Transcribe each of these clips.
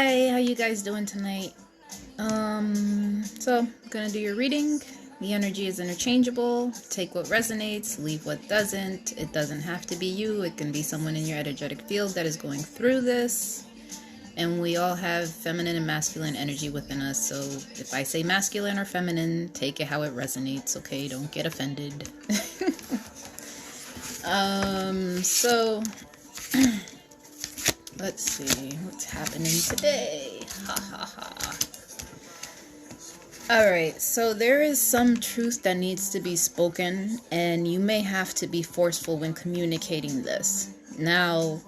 Hi, how you guys doing tonight? So gonna do your reading. The energy is interchangeable. Take what resonates, leave what doesn't. It doesn't have to be you. It can be someone in your energetic field that is going through this. And we all have feminine and masculine energy within us. So if I say masculine or feminine, take it how it resonates, okay? Don't get offended. So let's see what's happening today. Ha ha ha. Alright, so there is some truth that needs to be spoken, and you may have to be forceful when communicating this. Now,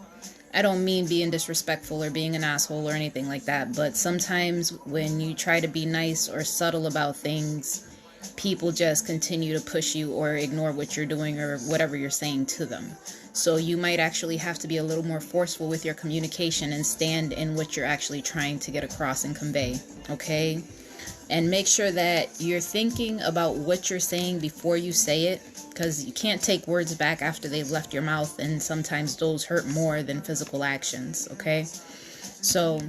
I don't mean being disrespectful or being an asshole or anything like that, but sometimes when you try to be nice or subtle about things, people just continue to push you or ignore what you're doing or whatever you're saying to them. So you might actually have to be a little more forceful with your communication and stand in what you're actually trying to get across and convey, okay? And make sure that you're thinking about what you're saying before you say it, because you can't take words back after they've left your mouth, and sometimes those hurt more than physical actions, okay? So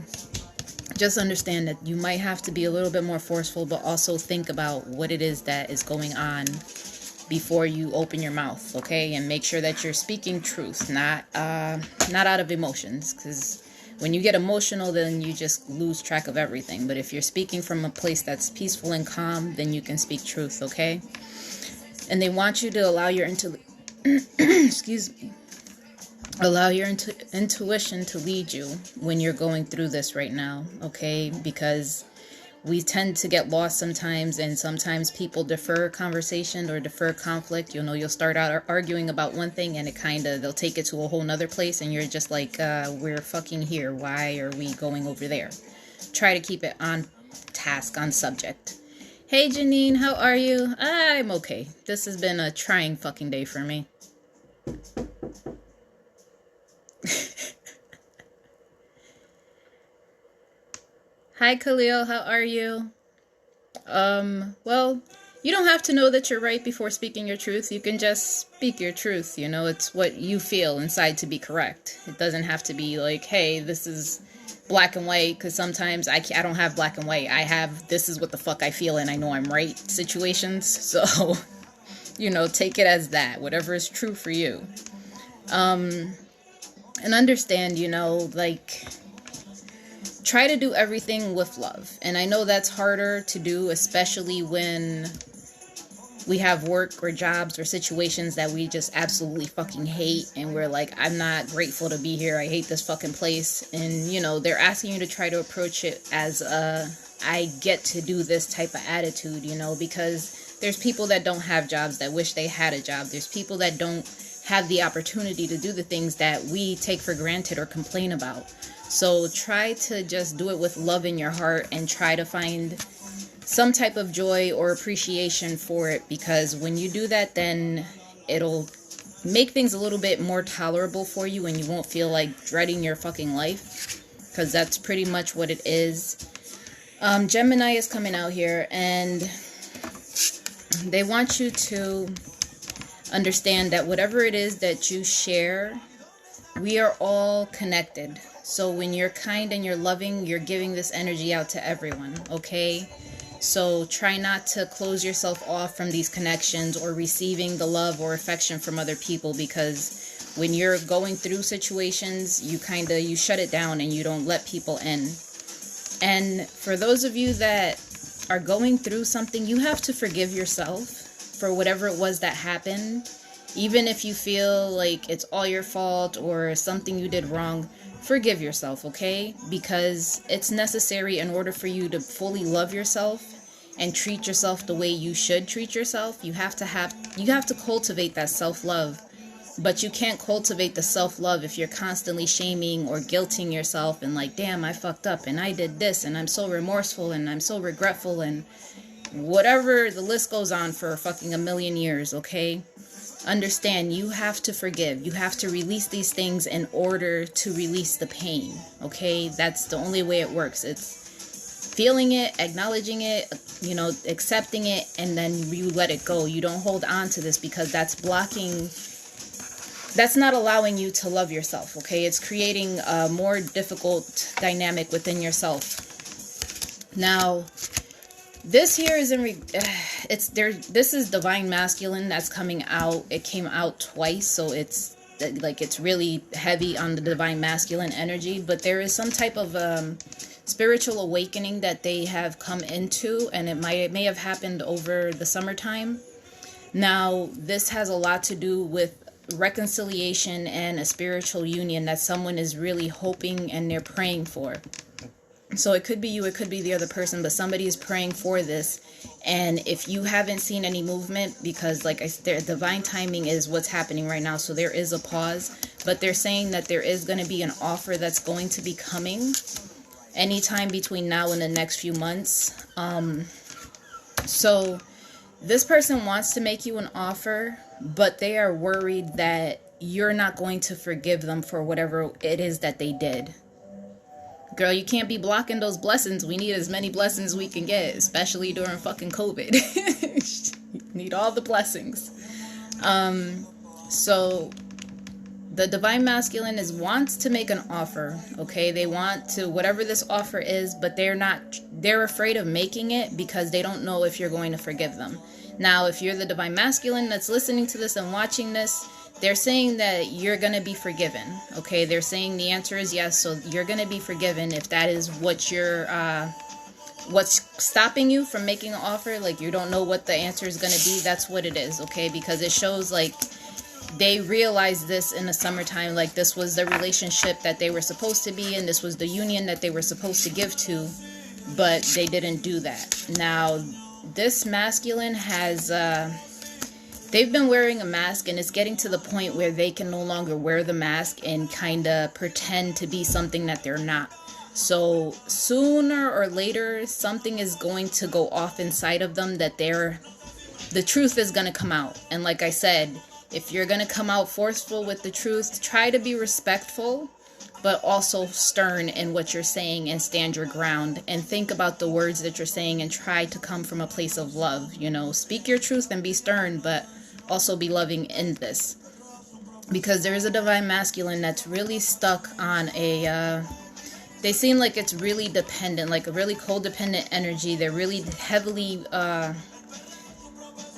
just understand that you might have to be a little bit more forceful, but also think about what it is that is going on before you open your mouth, okay? And make sure that you're speaking truth, not out of emotions, because when you get emotional, then you just lose track of everything. But if you're speaking from a place that's peaceful and calm, then you can speak truth, okay? And they want you to allow your allow your intuition to lead you when you're going through this right now, okay? Because we tend to get lost sometimes, and sometimes people defer conversation or defer conflict. You'll start out arguing about one thing, and they'll take it to a whole nother place, and you're just like, we're fucking here. Why are we going over there? Try to keep it on task, on subject. Hey, Janine, how are you? I'm okay. This has been a trying fucking day for me. Hi, Khalil, how are you? Well, you don't have to know that you're right before speaking your truth. You can just speak your truth, it's what you feel inside to be correct. It doesn't have to be like, hey, this is black and white, because sometimes I don't have black and white. I have, this is what the fuck I feel and I know I'm right situations. So, take it as that, whatever is true for you. And understand, try to do everything with love. And I know that's harder to do, especially when we have work or jobs or situations that we just absolutely fucking hate. And we're like, I'm not grateful to be here. I hate this fucking place. And, they're asking you to try to approach it as I get to do this type of attitude, because there's people that don't have jobs that wish they had a job. There's people that don't have the opportunity to do the things that we take for granted or complain about. So try to just do it with love in your heart and try to find some type of joy or appreciation for it, because when you do that, then it'll make things a little bit more tolerable for you and you won't feel like dreading your fucking life, because that's pretty much what it is. Gemini is coming out here, and they want you to understand that whatever it is that you share, we are all connected. So when you're kind and you're loving, you're giving this energy out to everyone, okay? So try not to close yourself off from these connections or receiving the love or affection from other people, because when you're going through situations, you shut it down and you don't let people in. And for those of you that are going through something, you have to forgive yourself for whatever it was that happened. Even if you feel like it's all your fault or something you did wrong, forgive yourself, okay? Because it's necessary in order for you to fully love yourself and treat yourself the way you should treat yourself. You have to cultivate that self-love. But you can't cultivate the self-love if you're constantly shaming or guilting yourself and like, damn, I fucked up and I did this and I'm so remorseful and I'm so regretful and whatever, the list goes on for fucking a million years, okay? Understand, you have to forgive. You have to release these things in order to release the pain, okay? That's the only way it works. It's feeling it, acknowledging it, accepting it, and then you let it go. You don't hold on to this, because that's blocking that's not allowing you to love yourself, okay? It's creating a more difficult dynamic within yourself. Now, this here is it's there. This is divine masculine that's coming out. It came out twice, so it's like it's really heavy on the divine masculine energy. But there is some type of spiritual awakening that they have come into, and it may have happened over the summertime. Now, this has a lot to do with reconciliation and a spiritual union that someone is really hoping and they're praying for. So it could be you, it could be the other person, but somebody is praying for this. And if you haven't seen any movement, because like I said, divine timing is what's happening right now, so there is a pause, but they're saying that there is going to be an offer that's going to be coming anytime between now and the next few months. So this person wants to make you an offer, but they are worried that you're not going to forgive them for whatever it is that they did. Girl, you can't be blocking those blessings. We need as many blessings we can get, especially during fucking COVID. You need all the blessings. So the divine masculine wants to make an offer, okay? They want to, whatever this offer is, but they're afraid of making it because they don't know if you're going to forgive them. Now, if you're the divine masculine that's listening to this and watching this, they're saying that you're going to be forgiven, okay? They're saying the answer is yes, so you're going to be forgiven if that is what what's stopping you from making an offer. Like, you don't know what the answer is going to be. That's what it is, okay? Because it shows, like, they realized this in the summertime, like this was the relationship that they were supposed to be in, this was the union that they were supposed to give to, but they didn't do that. Now, this masculine has... they've been wearing a mask, and it's getting to the point where they can no longer wear the mask and kind of pretend to be something that they're not. So sooner or later, something is going to go off inside of them that the truth is going to come out. And like I said, if you're going to come out forceful with the truth, try to be respectful, but also stern in what you're saying and stand your ground and think about the words that you're saying and try to come from a place of love. You know, speak your truth and be stern, but also be loving in this, because there is a divine masculine that's really stuck on they seem like it's really dependent, like a really codependent energy. They're really heavily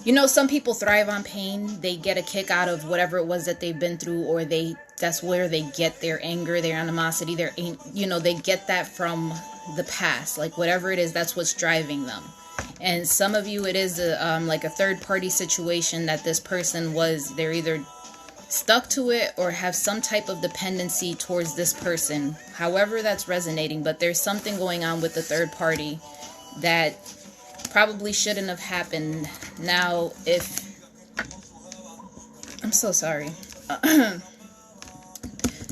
you know, some people thrive on pain. They get a kick out of whatever it was that they've been through, or that's where they get their anger, their animosity, they get that from the past. Like whatever it is, that's what's driving them. And some of you, it is like a third-party situation that this person they're either stuck to it or have some type of dependency towards this person. However that's resonating, but there's something going on with the third party that probably shouldn't have happened. Now, I'm so sorry.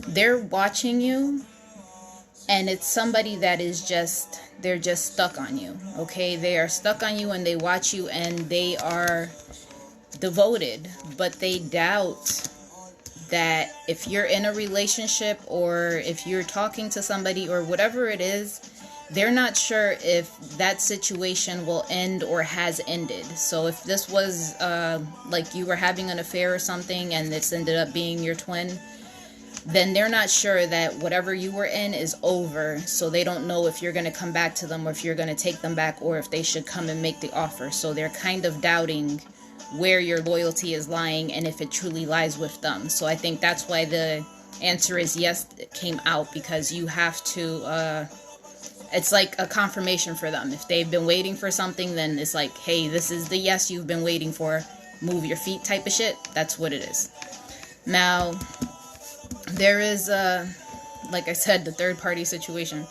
They're watching you, and it's somebody that is they're just stuck on you, okay? They are stuck on you, and they watch you, and they are devoted, but they doubt that if you're in a relationship or if you're talking to somebody or whatever it is, they're not sure if that situation will end or has ended. So if this was like you were having an affair or something and this ended up being your twin, then they're not sure that whatever you were in is over. So they don't know if you're going to come back to them or if you're going to take them back or if they should come and make the offer. So they're kind of doubting where your loyalty is lying and if it truly lies with them. So I think that's why the answer is yes, it came out, because you have to... it's like a confirmation for them. If they've been waiting for something, then it's like, hey, this is the yes you've been waiting for. Move your feet type of shit. That's what it is. Now, there is, like I said, the third party situation.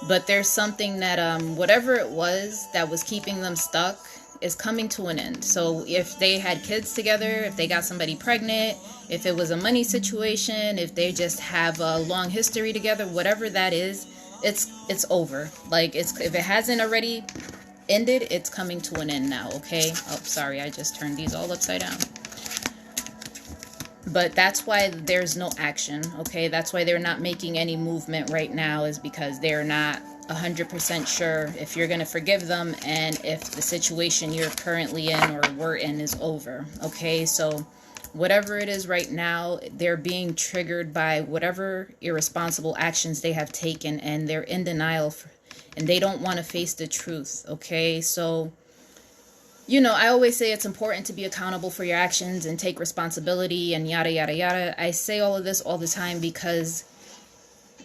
But there's something that, whatever it was that was keeping them stuck is coming to an end. So if they had kids together, if they got somebody pregnant, if it was a money situation, if they just have a long history together, whatever that is, it's over. Like, if it hasn't already ended, it's coming to an end now, okay? Oh, sorry, I just turned these all upside down. But that's why there's no action, okay? That's why they're not making any movement right now, is because they're not 100% sure if you're going to forgive them and if the situation you're currently in or were in is over, okay? So whatever it is right now, they're being triggered by whatever irresponsible actions they have taken, and they're in denial and they don't want to face the truth. Okay, so I always say it's important to be accountable for your actions and take responsibility and yada yada yada. I say all of this all the time because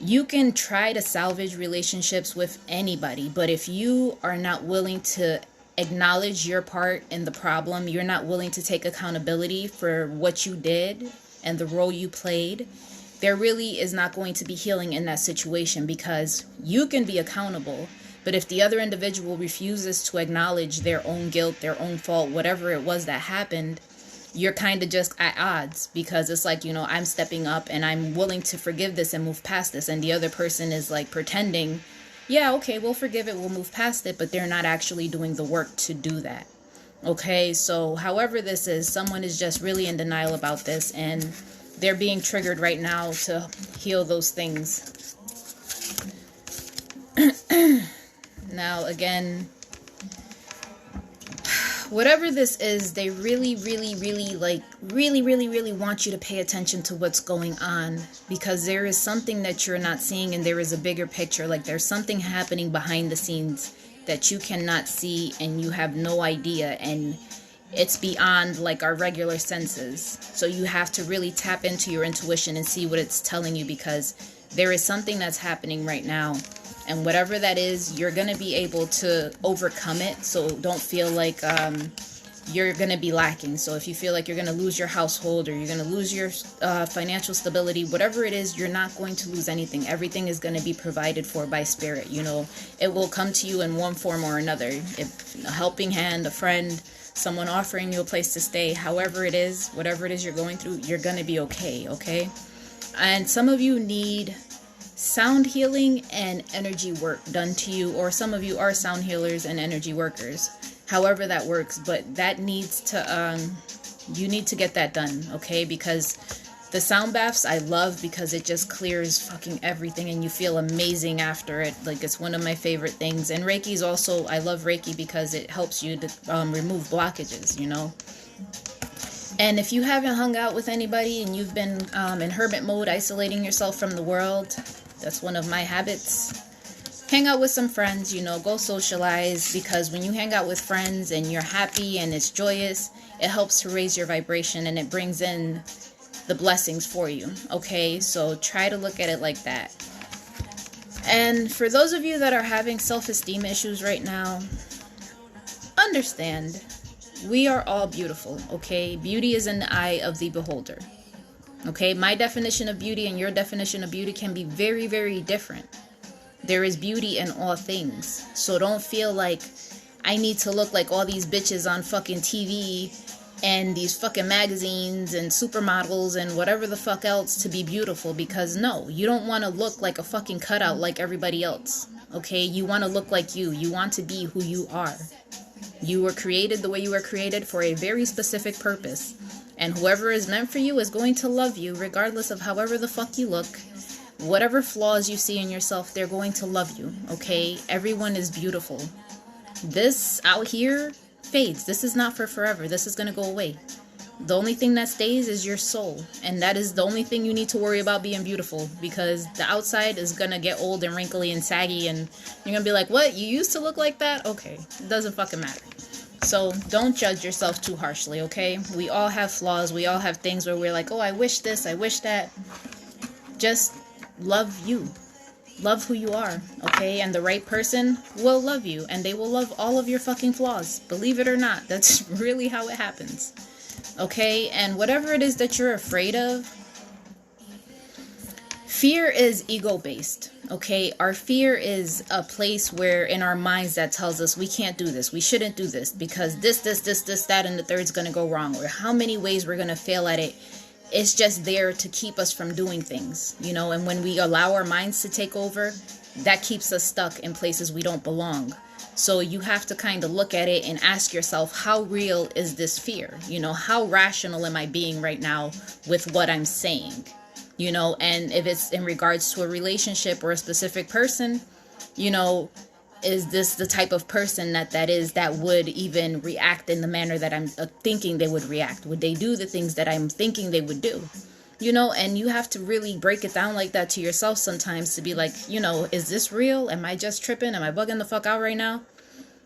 you can try to salvage relationships with anybody, but if you are not willing to acknowledge your part in the problem, you're not willing to take accountability for what you did and the role you played, there really is not going to be healing in that situation, because you can be accountable, but if the other individual refuses to acknowledge their own guilt, their own fault, whatever it was that happened, you're kind of just at odds, because it's like, I'm stepping up and I'm willing to forgive this and move past this, and the other person is like pretending, yeah, okay, we'll forgive it, we'll move past it, but they're not actually doing the work to do that. Okay, so however this is, someone is just really in denial about this, and they're being triggered right now to heal those things. Now, again, whatever this is, they really want you to pay attention to what's going on, because there is something that you're not seeing, and there is a bigger picture. Like, there's something happening behind the scenes that you cannot see and you have no idea, and it's beyond like our regular senses. So you have to really tap into your intuition and see what it's telling you, because there is something that's happening right now. And whatever that is, you're going to be able to overcome it. So don't feel like you're going to be lacking. So if you feel like you're going to lose your household, or you're going to lose your financial stability, whatever it is, you're not going to lose anything. Everything is going to be provided for by spirit. It will come to you in one form or another. If a helping hand, a friend, someone offering you a place to stay, however it is, whatever it is you're going through, you're going to be okay. Okay. And some of you need sound healing and energy work done to you, or some of you are sound healers and energy workers, however that works, but that needs to you need to get that done, okay? Because the sound baths I love, because it just clears fucking everything and you feel amazing after it. Like, it's one of my favorite things. And Reiki's also, I love Reiki because it helps you to remove blockages, And if you haven't hung out with anybody and you've been in hermit mode, isolating yourself from the world, that's one of my habits. Hang out with some friends, go socialize, because when you hang out with friends and you're happy and it's joyous, it helps to raise your vibration and it brings in the blessings for you. Okay, so try to look at it like that. And for those of you that are having self-esteem issues right now, understand, we are all beautiful, okay? Beauty is in the eye of the beholder. Okay, my definition of beauty and your definition of beauty can be very, very different. There is beauty in all things. So don't feel like I need to look like all these bitches on fucking TV and these fucking magazines and supermodels and whatever the fuck else to be beautiful, because no, you don't want to look like a fucking cutout like everybody else. Okay, you want to look like you. You want to be who you are. You were created the way you were created for a very specific purpose. And whoever is meant for you is going to love you regardless of however the fuck you look. Whatever flaws you see in yourself, they're going to love you, okay? Everyone is beautiful. This out here fades. This is not for forever. This is going to go away. The only thing that stays is your soul. And that is the only thing you need to worry about being beautiful, because the outside is going to get old and wrinkly and saggy, and you're going to be like, what? You used to look like that? Okay. It doesn't fucking matter. So don't judge yourself too harshly, okay? We all have flaws. We all have things where we're like, oh, I wish this, I wish that. Just love you. Love who you are, okay? And the right person will love you, and they will love all of your fucking flaws. Believe it or not, that's really how it happens, okay? And whatever it is that you're afraid of, fear is ego-based, okay? Our fear is a place where in our minds that tells us we can't do this, we shouldn't do this, because this, that, and the third's going to go wrong, or how many ways we're going to fail at it. It's just there to keep us from doing things, and when we allow our minds to take over, that keeps us stuck in places we don't belong. So you have to kind of look at it and ask yourself, how real is this fear? How rational am I being right now with what I'm saying? And if it's in regards to a relationship or a specific person, is this the type of person that would even react in the manner that I'm thinking they would react? Would they do the things that I'm thinking they would do? You know, and you have to really break it down like that to yourself sometimes to be like, you know, is this real? Am I just tripping? Am I bugging the fuck out right now?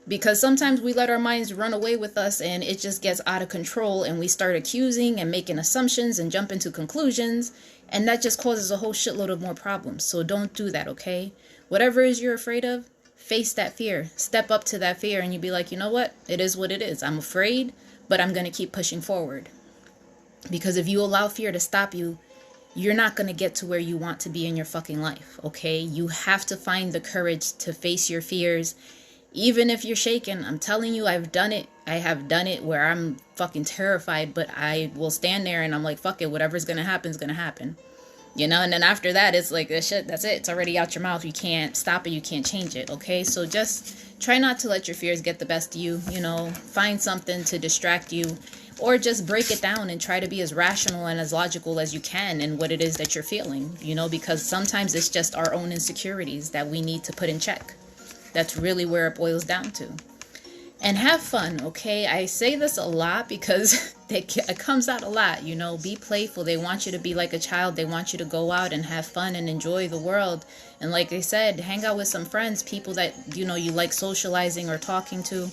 Because sometimes we let our minds run away with us and it just gets out of control and we start accusing and making assumptions and jump into conclusions, and that just causes a whole shitload of more problems. So don't do that, okay? Whatever it is you're afraid of, face that fear. Step up to that fear and you be like, you know what? It is what it is. I'm afraid, but I'm going to keep pushing forward. Because if you allow fear to stop you, you're not going to get to where you want to be in your fucking life, okay? You have to find the courage to face your fears, even if you're shaken. I'm telling you, I've done it. I have done it where I'm fucking terrified, but I will stand there and I'm like, fuck it, whatever's going to happen is going to happen. You know, and then after that, it's like, this shit, that's it. It's already out your mouth. You can't stop it. You can't change it, okay? So just try not to let your fears get the best of you, you know. Find something to distract you. Or just break it down and try to be as rational and as logical as you can in what it is that you're feeling, you know, because sometimes it's just our own insecurities that we need to put in check. That's really where it boils down to. And have fun, okay? I say this a lot because it comes out a lot, you know. Be playful. They want you to be like a child. They want you to go out and have fun and enjoy the world. And like I said, hang out with some friends, people that, you know, you like socializing or talking to.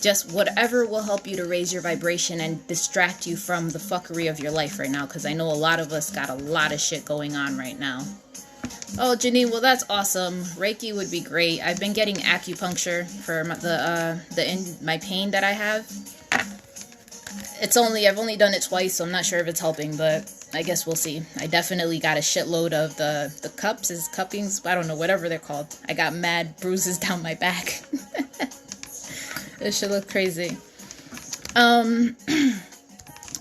Just whatever will help you to raise your vibration and distract you from the fuckery of your life right now. Because I know a lot of us got a lot of shit going on right now. Oh, Janine, well, that's awesome. Reiki would be great. I've been getting acupuncture for my pain that I have. I've only done it twice, so I'm not sure if it's helping, but I guess we'll see. I definitely got a shitload of the cuppings, I don't know, whatever they're called. I got mad bruises down my back. This should look crazy.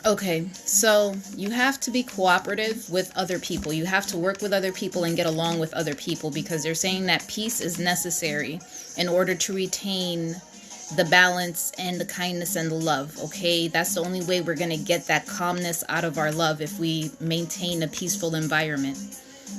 Okay, so you have to be cooperative with other people. You have to work with other people and get along with other people, because they're saying that peace is necessary in order to retain the balance and the kindness and the love, okay? That's the only way we're going to get that calmness out of our love, if we maintain a peaceful environment,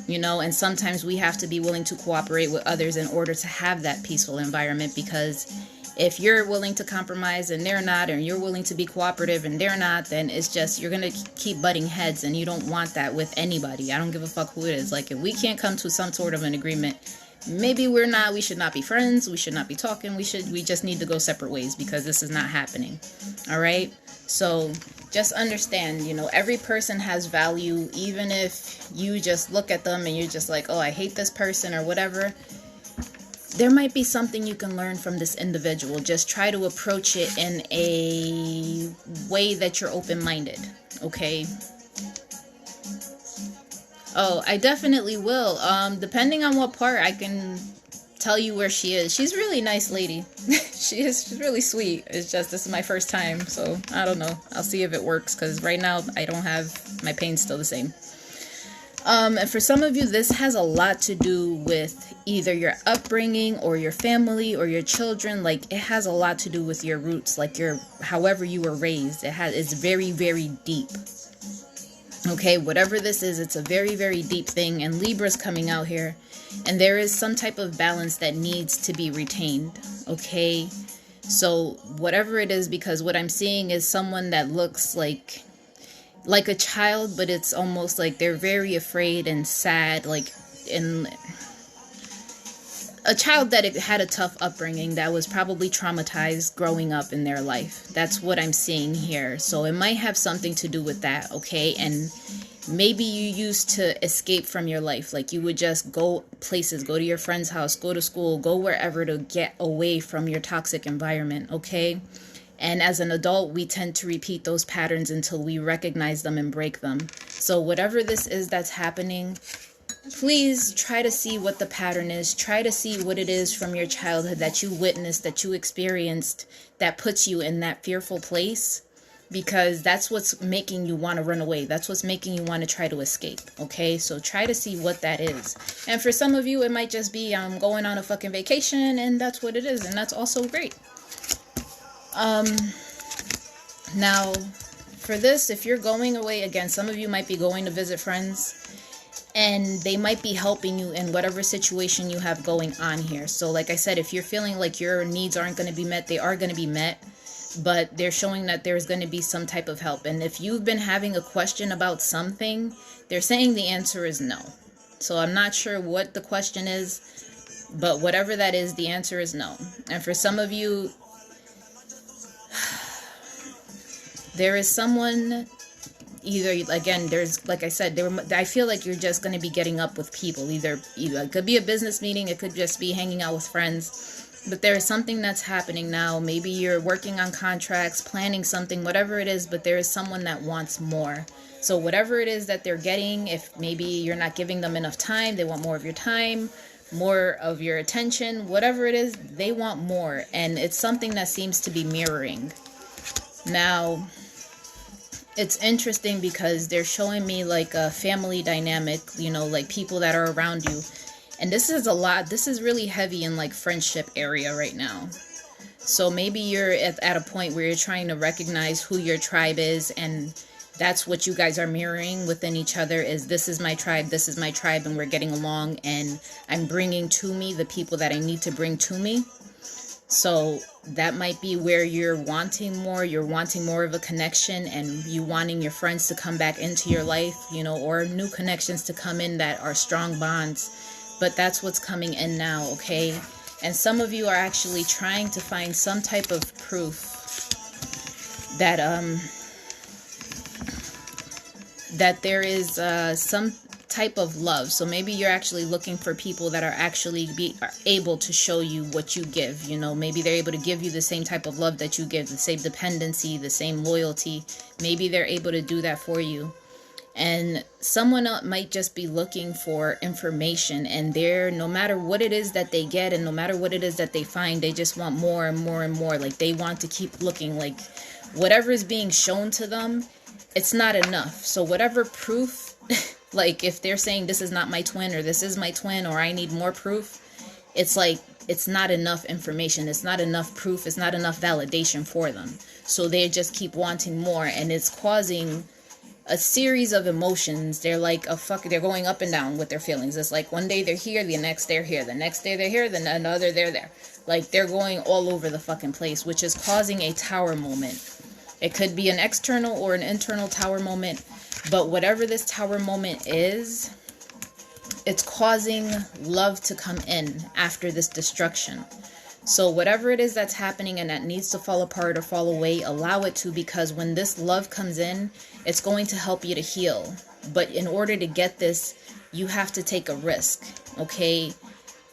you know? And sometimes we have to be willing to cooperate with others in order to have that peaceful environment, because if you're willing to compromise and they're not, or you're willing to be cooperative and they're not, then it's just, you're going to keep butting heads, and you don't want that with anybody. I don't give a fuck who it is. Like, if we can't come to some sort of an agreement, maybe we should not be friends, we should not be talking, we just need to go separate ways, because this is not happening. All right? So just understand, you know, every person has value. Even if you just look at them and you're just like, oh, I hate this person or whatever, there might be something you can learn from this individual. Just try to approach it in a way that you're open-minded, okay? Oh, I definitely will. Depending on what part, I can tell you where she is. She's a really nice lady. She's really sweet. It's just, this is my first time, so I don't know. I'll see if it works, because right now I don't have, my pain's still the same. And for some of you, this has a lot to do with either your upbringing or your family or your children. Like, it has a lot to do with your roots, like however you were raised. It's very, very deep. Okay, whatever this is, it's a very, very deep thing. And Libra's coming out here, and there is some type of balance that needs to be retained. Okay, so whatever it is, because what I'm seeing is someone that looks like a child, but it's almost like they're very afraid and sad, like in a child that had a tough upbringing, that was probably traumatized growing up in their life. That's what I'm seeing here. So it might have something to do with that, okay? And maybe you used to escape from your life. Like, you would just go places, go to your friend's house, go to school, go wherever to get away from your toxic environment, okay? And as an adult, we tend to repeat those patterns until we recognize them and break them. So whatever this is that's happening, please try to see what the pattern is. Try to see what it is from your childhood that you witnessed, that you experienced, that puts you in that fearful place. Because that's what's making you want to run away. That's what's making you want to try to escape. Okay, so try to see what that is. And for some of you, it might just be going on a fucking vacation, and that's what it is. And that's also great. Now, for this, if you're going away, again, some of you might be going to visit friends. and they might be helping you in whatever situation you have going on here. So like I said, if you're feeling like your needs aren't going to be met, they are going to be met, but they're showing that there's going to be some type of help. And if you've been having a question about something, they're saying the answer is no. So I'm not sure what the question is, but whatever that is, the answer is no. And for some of you, there is someone, either, again, there's, like I said, I feel like you're just going to be getting up with people. Either it could be a business meeting, it could just be hanging out with friends, but there is something that's happening now. Maybe you're working on contracts, planning something, whatever it is, but there is someone that wants more. So whatever it is that they're getting, if maybe you're not giving them enough time, they want more of your time, more of your attention, whatever it is, they want more. And it's something that seems to be mirroring. Now, it's interesting because they're showing me like a family dynamic, like people that are around you. And this is a lot. This is really heavy in like friendship area right now. So maybe you're at a point where you're trying to recognize who your tribe is, and that's what you guys are mirroring within each other, is this is my tribe, and we're getting along, and I'm bringing to me the people that I need to bring to me. So that might be where you're wanting more of a connection, and you wanting your friends to come back into your life, or new connections to come in that are strong bonds. But that's what's coming in now, okay? And some of you are actually trying to find some type of proof that that there is some type of love. So maybe you're actually looking for people that are able to show you what you give. Maybe they're able to give you the same type of love that you give, the same dependency, the same loyalty. Maybe they're able to do that for you. And someone else might just be looking for information, and no matter what it is that they get, and no matter what it is that they find, they just want more and more and more. Like, they want to keep looking. Like, whatever is being shown to them, it's not enough. So whatever proof, like if they're saying this is not my twin, or this is my twin, or I need more proof, it's like, it's not enough information. It's not enough proof. It's not enough validation for them. So they just keep wanting more, and it's causing a series of emotions. They're like they're going up and down with their feelings. It's like one day they're here, the next they're here, the next day they're here, then another they're there. Like, they're going all over the fucking place, which is causing a tower moment. It could be an external or an internal tower moment, but whatever this tower moment is, it's causing love to come in after this destruction. So whatever it is that's happening and that needs to fall apart or fall away, allow it to, because when this love comes in, it's going to help you to heal. But in order to get this, you have to take a risk, okay?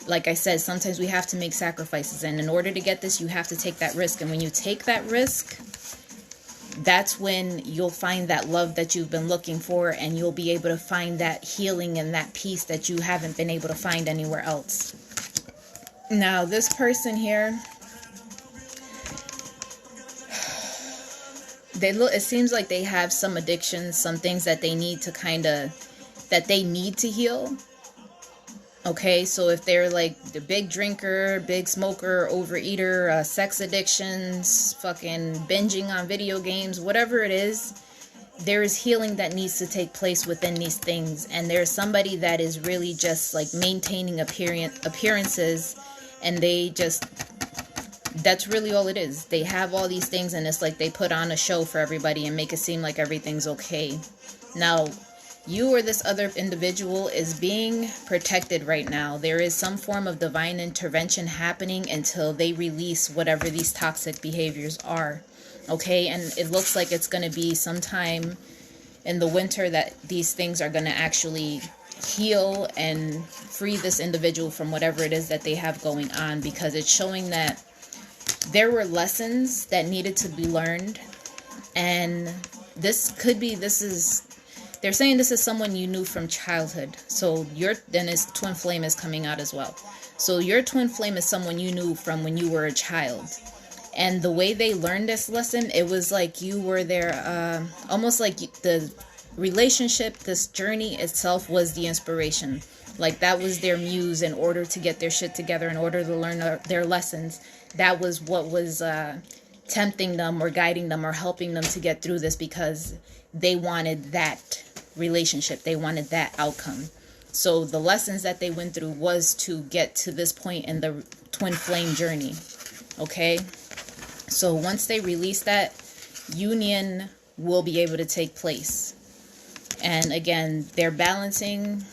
Like I said, sometimes we have to make sacrifices, and in order to get this, you have to take that risk. And when you take that risk, that's when you'll find that love that you've been looking for, and you'll be able to find that healing and that peace that you haven't been able to find anywhere else. Now, this person here, it seems like they have some addictions, some things that they need to heal. Okay, so if they're like the big drinker, big smoker, overeater, sex addictions, fucking binging on video games, whatever it is, there is healing that needs to take place within these things. And there's somebody that is really just like maintaining appearances, and that's really all it is. They have all these things, and it's like they put on a show for everybody and make it seem like everything's okay. Now, you or this other individual is being protected right now. There is some form of divine intervention happening until they release whatever these toxic behaviors are. Okay, and it looks like it's going to be sometime in the winter that these things are going to actually heal and free this individual from whatever it is that they have going on, because it's showing that there were lessons that needed to be learned. And they're saying this is someone you knew from childhood. So then his twin flame is coming out as well. So your twin flame is someone you knew from when you were a child. And the way they learned this lesson, it was like you were there, almost like the relationship, this journey itself was the inspiration. Like, that was their muse in order to get their shit together, in order to learn their lessons. That was what was tempting them or guiding them or helping them to get through this, because they wanted that relationship. They wanted that outcome. So the lessons that they went through was to get to this point in the twin flame journey. Okay? So once they release that, union will be able to take place. And again, they're balancing.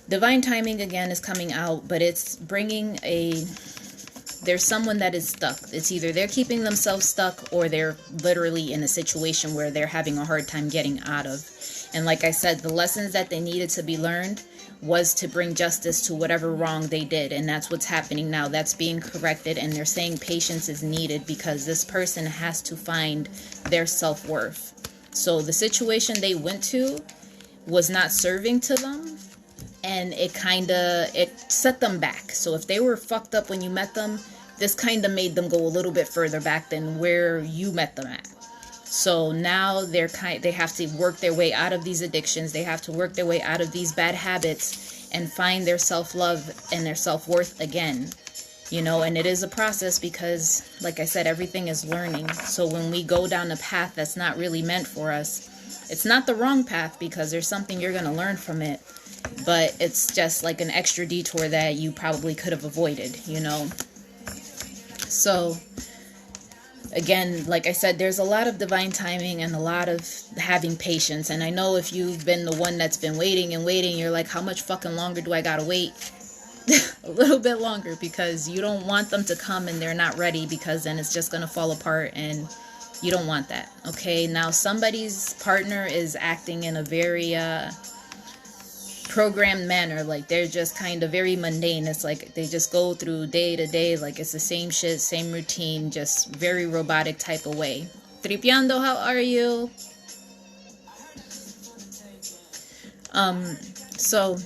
Divine timing again is coming out, but it's bringing there's someone that is stuck. It's either they're keeping themselves stuck or they're literally in a situation where they're having a hard time getting out of. And like I said, the lessons that they needed to be learned was to bring justice to whatever wrong they did. And that's what's happening now. That's being corrected. And they're saying patience is needed because this person has to find their self-worth. So the situation they went to was not serving to them. And it set them back. So if they were fucked up when you met them, this kind of made them go a little bit further back than where you met them at. So now they have to work their way out of these addictions. They have to work their way out of these bad habits and find their self-love and their self-worth again. You know, and it is a process because, like I said, everything is learning. So when we go down a path that's not really meant for us, it's not the wrong path because there's something you're going to learn from it. But it's just like an extra detour that you probably could have avoided, you know. So, again, like I said, there's a lot of divine timing and a lot of having patience. And I know if you've been the one that's been waiting and waiting, you're like, how much fucking longer do I gotta wait? A little bit longer, because you don't want them to come and they're not ready, because then it's just gonna fall apart and you don't want that. Okay, now somebody's partner is acting in a very programmed manner. Like they're just kind of very mundane. It's like they just go through day to day, like it's the same shit, same routine, just very robotic type of way. Tripiando, how are you? So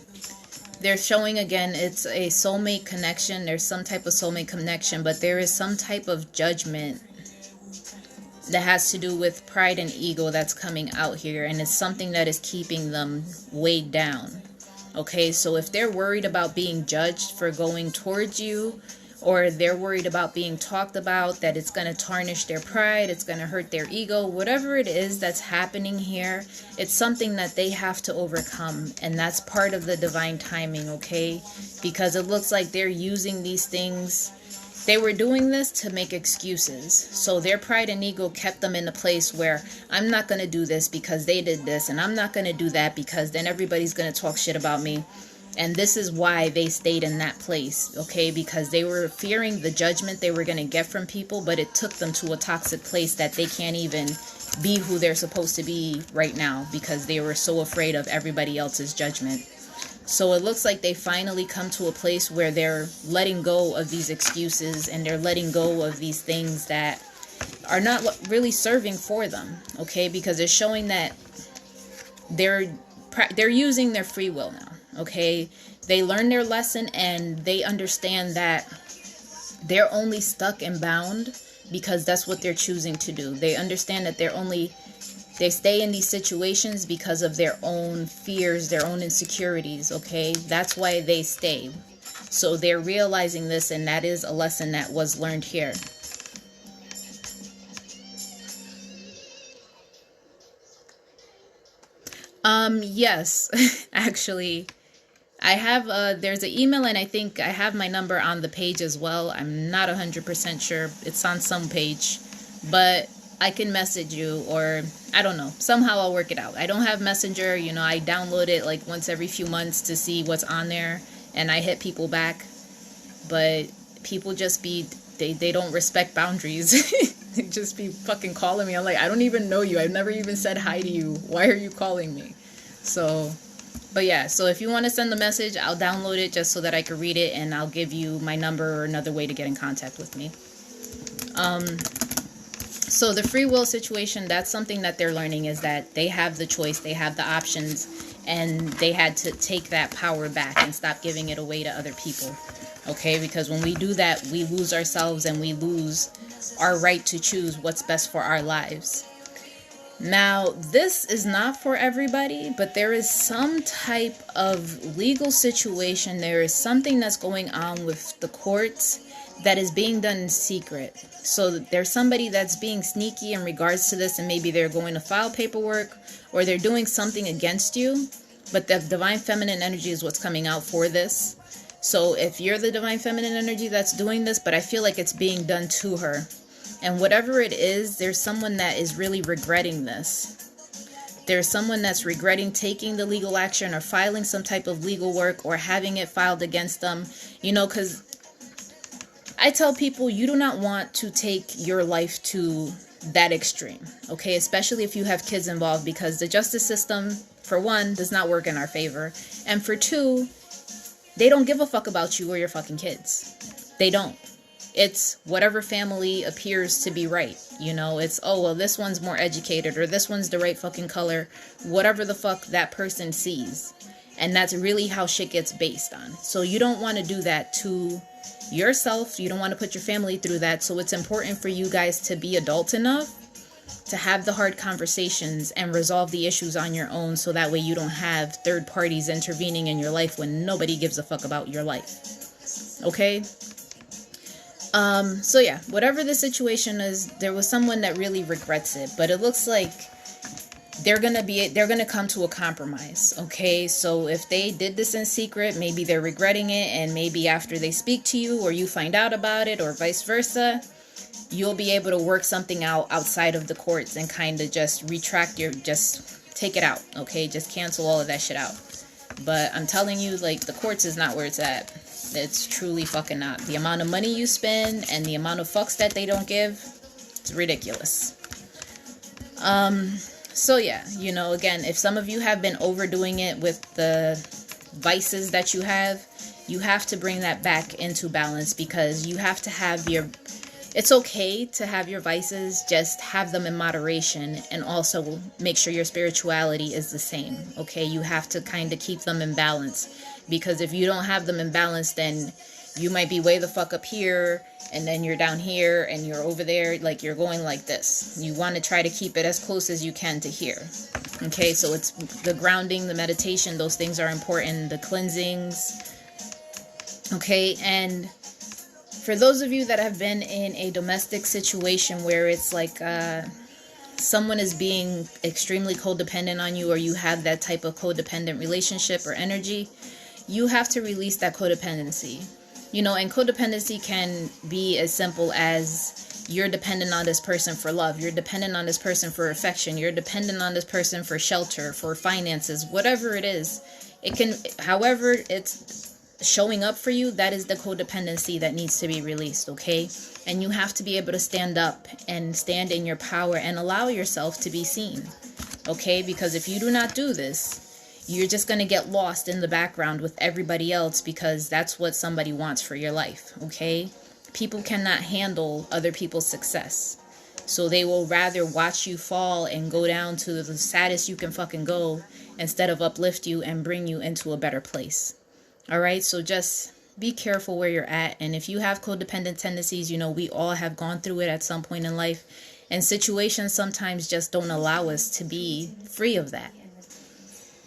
they're showing again, it's a soulmate connection. There's some type of soulmate connection, but there is some type of judgment that has to do with pride and ego that's coming out here, and it's something that is keeping them weighed down. Okay, so if they're worried about being judged for going towards you, or they're worried about being talked about, that it's going to tarnish their pride, it's going to hurt their ego, whatever it is that's happening here, it's something that they have to overcome. And that's part of the divine timing, okay? Because it looks like they're using these things. They were doing this to make excuses. So their pride and ego kept them in a place where I'm not going to do this because they did this, and I'm not going to do that because then everybody's going to talk shit about me. And this is why they stayed in that place, okay? Because they were fearing the judgment they were going to get from people, but it took them to a toxic place that they can't even be who they're supposed to be right now because they were so afraid of everybody else's judgment. So it looks like they finally come to a place where they're letting go of these excuses and they're letting go of these things that are not really serving for them, okay? Because it's showing that they're using their free will now, okay? They learned their lesson and they understand that they're only stuck and bound because that's what they're choosing to do. They understand that they stay in these situations because of their own fears, their own insecurities, okay? That's why they stay. So they're realizing this, and that is a lesson that was learned here. Yes, actually, I have, there's an email, and I think I have my number on the page as well. I'm not 100% sure. It's on some page, but I can message you, or I don't know. Somehow I'll work it out. I don't have Messenger. You know, I download it like once every few months to see what's on there, and I hit people back. But people just they don't respect boundaries. They just be fucking calling me. I'm like, I don't even know you. I've never even said hi to you. Why are you calling me? So, but yeah. So if you want to send the message, I'll download it just so that I can read it, and I'll give you my number or another way to get in contact with me. So the free will situation, that's something that they're learning, is that they have the choice, they have the options, and they had to take that power back and stop giving it away to other people. Okay, because when we do that, we lose ourselves and we lose our right to choose what's best for our lives. Now, this is not for everybody, but there is some type of legal situation. There is something that's going on with the courts that is being done in secret. So there's somebody that's being sneaky in regards to this, and maybe they're going to file paperwork or they're doing something against you, but the divine feminine energy is what's coming out for this. So if you're the divine feminine energy that's doing this, but I feel like it's being done to her, and whatever it is, there's someone that is really regretting this. There's someone that's regretting taking the legal action or filing some type of legal work or having it filed against them, you know, because I tell people you do not want to take your life to that extreme, okay? Especially if you have kids involved, because the justice system, for one, does not work in our favor. And for two, they don't give a fuck about you or your fucking kids. They don't. It's whatever family appears to be right. You know, it's, oh, well, this one's more educated or this one's the right fucking color. Whatever the fuck that person sees. And that's really how shit gets based on. So you don't want to do that to yourself. You don't want to put your family through that. So it's important for you guys to be adult enough to have the hard conversations and resolve the issues on your own, so that way you don't have third parties intervening in your life when nobody gives a fuck about your life. Okay? So yeah, whatever the situation is, there was someone that really regrets it, but it looks like they're gonna come to a compromise. Okay, so if they did this in secret, maybe they're regretting it, and maybe after they speak to you or you find out about it, or vice versa, you'll be able to work something out outside of the courts and kind of just just take it out. Okay, just cancel all of that shit out. But I'm telling you, like, the courts is not where it's at. It's truly fucking not. The amount of money you spend and the amount of fucks that they don't give, it's ridiculous. So yeah, you know, again, if some of you have been overdoing it with the vices that you have to bring that back into balance, because you have to have it's okay to have your vices, just have them in moderation, and also make sure your spirituality is the same. Okay, you have to kind of keep them in balance, because if you don't have them in balance, then you might be way the fuck up here, and then you're down here, and you're over there, like you're going like this. You want to try to keep it as close as you can to here. Okay, so it's the grounding, the meditation, those things are important, the cleansings. Okay, and for those of you that have been in a domestic situation where it's like someone is being extremely codependent on you, or you have that type of codependent relationship or energy, you have to release that codependency. You know, and codependency can be as simple as you're dependent on this person for love, you're dependent on this person for affection, you're dependent on this person for shelter, for finances, whatever it is. It can, however it's showing up for you, that is the codependency that needs to be released. Okay, and you have to be able to stand up and stand in your power and allow yourself to be seen. Okay, because if you do not do this, you're just going to get lost in the background with everybody else, because that's what somebody wants for your life. Okay, people cannot handle other people's success, so they will rather watch you fall and go down to the saddest you can fucking go, instead of uplift you and bring you into a better place. All right, so just be careful where you're at. And if you have codependent tendencies, you know, we all have gone through it at some point in life, and situations sometimes just don't allow us to be free of that.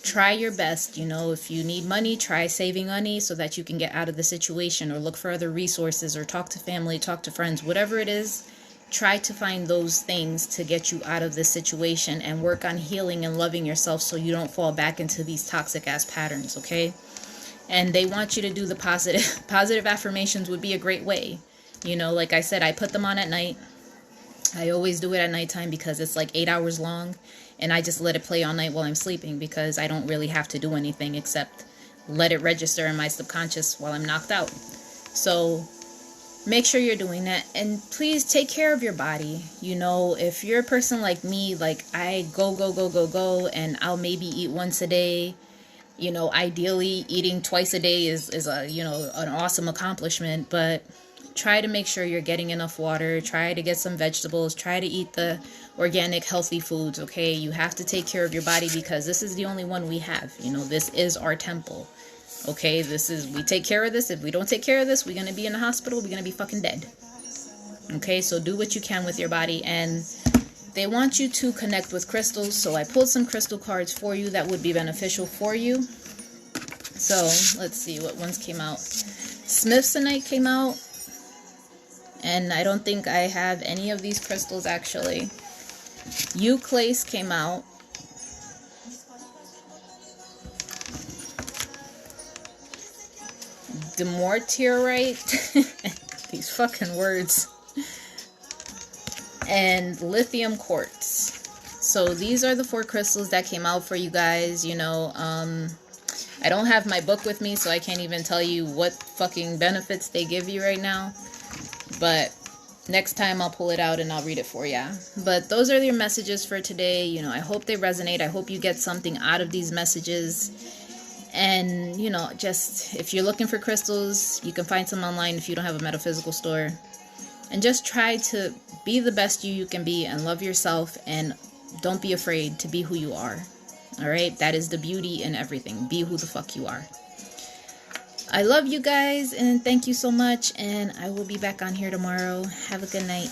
Try your best, you know, if you need money, try saving money so that you can get out of the situation, or look for other resources, or talk to family, talk to friends, whatever it is. Try to find those things to get you out of this situation, and work on healing and loving yourself so you don't fall back into these toxic ass patterns. Okay, and they want you to do the positive affirmations would be a great way. You know, like I said, I put them on at night. I always do it at nighttime because it's like 8 hours long, and I just let it play all night while I'm sleeping, because I don't really have to do anything except let it register in my subconscious while I'm knocked out. So make sure you're doing that, and please take care of your body. You know, if you're a person like me, like I go, and I'll maybe eat once a day. You know, ideally eating twice a day is a, you know, an awesome accomplishment, but try to make sure you're getting enough water. Try to get some vegetables. Try to eat the organic, healthy foods. Okay, you have to take care of your body, because this is the only one we have. You know, this is our temple. Okay, we take care of this. If we don't take care of this, we're going to be in the hospital. We're going to be fucking dead. Okay, so do what you can with your body. And they want you to connect with crystals. So I pulled some crystal cards for you that would be beneficial for you. So let's see what ones came out. Smithsonite came out. And I don't think I have any of these crystals actually. Euclase came out. Demortierite. These fucking words. And lithium quartz. So these are the 4 crystals that came out for you guys. You know, I don't have my book with me, so I can't even tell you what fucking benefits they give you right now. But next time I'll pull it out and I'll read it for ya. But those are your messages for today. You know, I hope they resonate. I hope you get something out of these messages. And, you know, just if you're looking for crystals, you can find some online if you don't have a metaphysical store. And just try to be the best you can be and love yourself, and don't be afraid to be who you are. Alright? That is the beauty in everything. Be who the fuck you are. I love you guys, and thank you so much, and I will be back on here tomorrow. Have a good night.